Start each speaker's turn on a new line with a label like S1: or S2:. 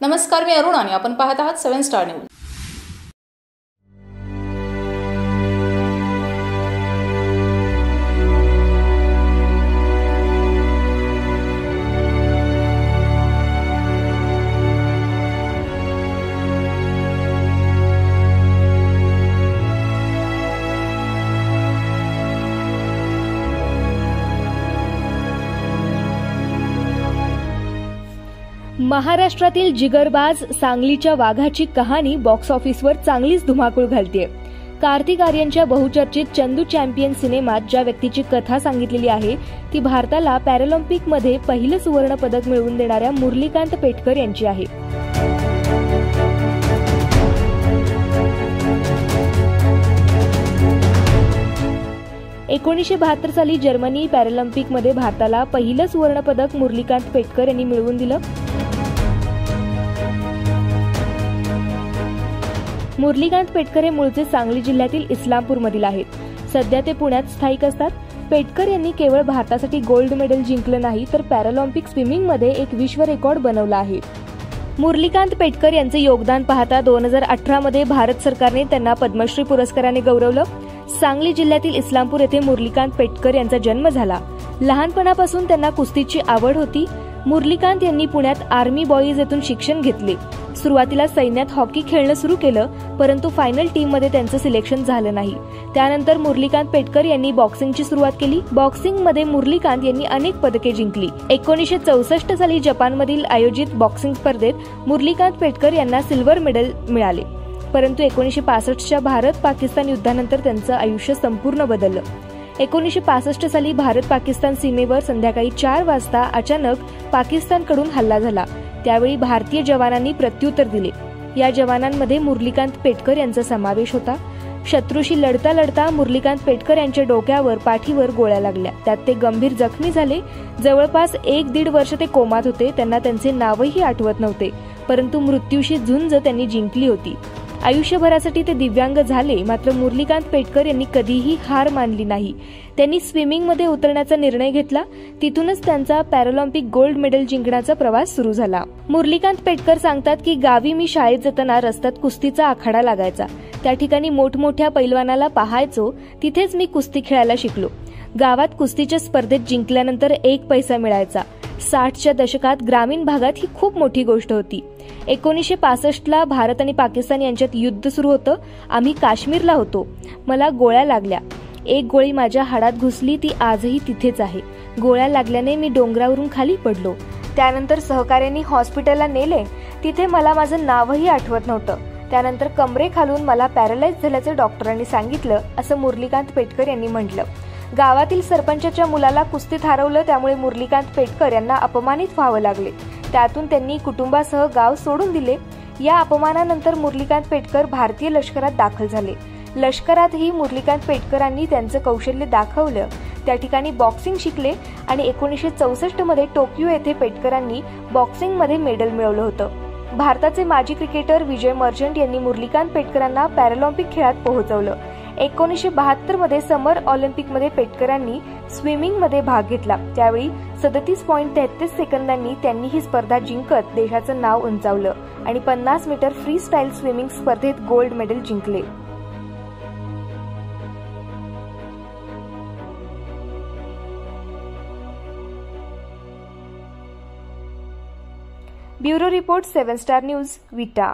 S1: नमस्कार, मी अरुण आणि आपण पाहत आहात 7 स्टार न्यूज।
S2: महाराष्ट्रातील जिगरबाज सांगलीच्या वाघाची कहाणी बॉक्स ऑफिसवर चांगलीच धुमाकूळ घालतेय। कार्तिक आर्यनच्या बहुचर्चित चंदू चॅम्पियन सिनेमात ज्या व्यक्तीची कथा सांगितलेली आहे ती भारताला पॅरालिम्पिकमध्ये पहिलं सुवर्ण पदक मिळवून देणाऱ्या मुरलीकांत पेटकर यांची आहे। एकोणीसशे 72 साली जर्मनी पॅरालिम्पिकमध्ये भारताला पहिलं सुवर्ण पदक मुरलीकांत पेटकर यांनी मिळवून दिलं। मुरलीकांत पेटकर हे मूळचे सांगली जिल्ह्यातील इस्लामपूरमधील आहेत। सध्या ते पुण्यात स्थायिक असतात। पेटकर यांनी केवळ भारतासाठी गोल्ड मेडल जिंकलं नाही तर पॅरालिम्पिक स्विमिंगमध्ये एक विश्व रेकॉर्ड बनवला आहे। मुरलीकांत पेटकर यांचे योगदान पाहता 2018 मध्ये भारत सरकारने त्यांना पद्मश्री पुरस्काराने गौरवलं। सांगली जिल्ह्यातील इस्लामपूर येथे मुरलीकांत पेटकर यांचा जन्म झाला। लहानपणापासून त्यांना कुस्तीची आवड होती। मुरलीकांत यांनी पुण्यात आर्मी बॉईज येथून शिक्षण घेतले। सुरुवातीला सैन्यात हॉकी खेळणं सुरू केलं, परंतु फायनल टीममध्ये त्यांचं सिलेक्शन झालं नाही। त्यानंतर मुरलीकांत पेटकर यांनी बॉक्सिंगची सुरुवात केली। बॉक्सिंगमध्ये मुरलीकांत यांनी अनेक पदके जिंकली। 1964 साली जपानमधील आयोजित बॉक्सिंग स्पर्धेत मुरलीकांत पेटकर यांना सिल्वर मेडल मिळाले, परंतु 1965च्या भारत-पाकिस्तान युद्धानंतर त्यांचं आयुष्य संपूर्ण बदललं। 1965 साली भारत-पाकिस्तान सीमेवर संध्याकाळी 4 वाजता अचानक पाकिस्तानकडून हल्ला झाला। त्यावेळी भारतीय जवानांनी प्रत्युत्तर दिले। या जवानांमध्ये मुरलीकांत पेटकर यांचा समावेश होता। शत्रूशी लढता लढता मुरलीकांत पेटकर यांच्या डोक्यावर पाठीवर गोळ्या लागल्या। त्यात ते गंभीर जखमी झाले। जवळपास 1-1.5 वर्ष ते कोमात होते। त्यांना त्यांचे नावही आठवत नव्हते, परंतु मृत्यूशी झुंज त्यांनी जिंकली होती। आयुष्यभरासाठी ते दिव्यांग झाले, मात्र मुरलीकांत पेटकर यांनी कधीही हार मानली नाही। त्यांनी स्विमिंगमध्ये उतरण्याचा निर्णय घेतला। तिथूनच त्यांचा पॅरालिम्पिक गोल्ड मेडल जिंकण्याचा प्रवास सुरू झाला। मुरलीकांत पेटकर सांगतात की गावी मी शाळेत जाताना रस्त्यात कुस्तीचा आखाडा लागायचा। त्या ठिकाणी मोठमोठ्या पैलवानाला पाहायचो। तिथेच मी कुस्ती खेळायला शिकलो। गावात कुस्तीच्या स्पर्धेत जिंकल्यानंतर 1 पैसा मिळायचा। 60च्या दशकात ग्रामीण भागात ही खूप मोठी गोष्ट होती। 1965ला भारत आणि पाकिस्तान यांच्यात युद्ध सुरू होतं। आम्ही काश्मीरला होतो। मला गोळ्या लागल्या। एक गोळी माझ्या हाडात घुसली, ती आजही तिथेच आहे। गोळ्या लागल्याने मी डोंगरावरून खाली पडलो। त्यानंतर सहकार्यांनी हॉस्पिटलला नेले। तिथे मला माझं नावही आठवत नव्हतं। त्यानंतर कमरेखालून मला पॅरालाइज झाल्याचं डॉक्टरांनी सांगितलं, असं मुरलीकांत पेटकर यांनी म्हटलं। गावातील सरपंचाच्या मुलाला कुस्तीत हरवलं, त्यामुळे मुरलीकांत पेटकर यांना अपमानित व्हावं लागले। त्यातून त्यांनी कुटुंबासह गाव सोडून दिले। या अपमानानंतर मुरलीकांत पेटकर भारतीय लष्करात दाखल झाले। लष्करातही मुरलीकांत पेटकरांनी त्यांचं कौशल्य दाखवलं। त्या ठिकाणी बॉक्सिंग शिकले आणि 1964 मध्ये टोकियो येथे पेटकरांनी बॉक्सिंगमध्ये मेडल मिळवलं होतं। भारताचे माजी क्रिकेटर विजय मर्चंट यांनी मुरलीकांत पेटकरांना पॅरालिम्पिक खेळात पोहोचवलं। 1972 मध्ये समर ऑलिम्पिकमध्ये पेटकरांनी स्विमिंगमध्ये भाग घेतला। त्यावेळी 37.33 सेकंदांनी त्यांनी ही स्पर्धा जिंकत देशाचं नाव उंचावलं आणि 50 मीटर फ्री स्टाईल स्विमिंग स्पर्धेत गोल्ड मेडल जिंकले। ब्युरो रिपोर्ट 7 स्टार न्यूज, विटा।